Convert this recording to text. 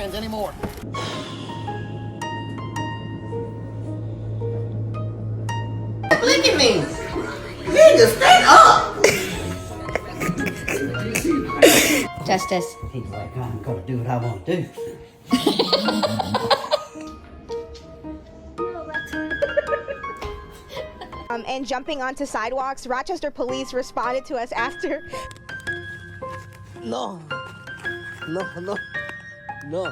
hands anymore. Look at me. Nigga, stand up. Justice. He's like, I'm gonna do what I want to do. And jumping onto sidewalks. Rochester police responded to us after. No. No.